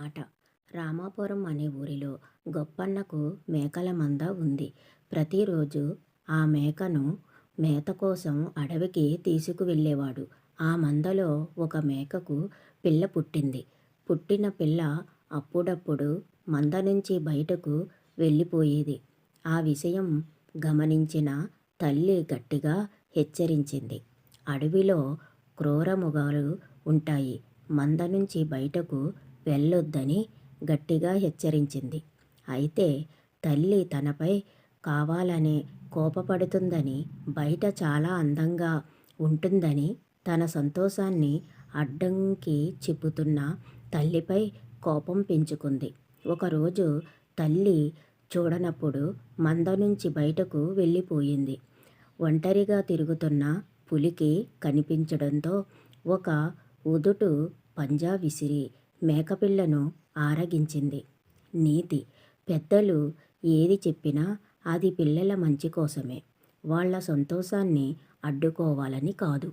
మాట. రామాపురం అనే ఊరిలో గొప్పన్నకు మేకల మంద ఉంది. ప్రతిరోజు ఆ మేకను మేత కోసం అడవికి తీసుకువెళ్ళేవాడు. ఆ మందలో ఒక మేకకు పిల్ల పుట్టింది. పుట్టిన పిల్ల అప్పుడప్పుడు మంద నుంచి బయటకు వెళ్ళిపోయేది. ఆ విషయం గమనించిన తల్లి గట్టిగా హెచ్చరించింది. అడవిలో క్రూరమృగాలు ఉంటాయి. మంద నుంచి బయటకు వెళ్ళొద్దని గట్టిగా హెచ్చరించింది. అయితే తల్లి తనపై కావాలనే కోపపడుతుందని, బయట చాలా అందంగా ఉంటుందని తన సంతోషాన్ని అడ్డంకి చెబుతున్న తల్లిపై కోపం పెంచుకుంది. ఒకరోజు తల్లి చూడనప్పుడు మంద నుంచి బయటకు వెళ్ళిపోయింది. ఒంటరిగా తిరుగుతున్న పులికి కనిపించడంతో ఒక ఉదుటు పంజా విసిరి మేకపిల్లను ఆరగించింది. నీతి: పెద్దలు ఏది చెప్పినా అది పిల్లల మంచి కోసమే, వాళ్ళ సంతోషాన్ని అడ్డుకోవాలని కాదు.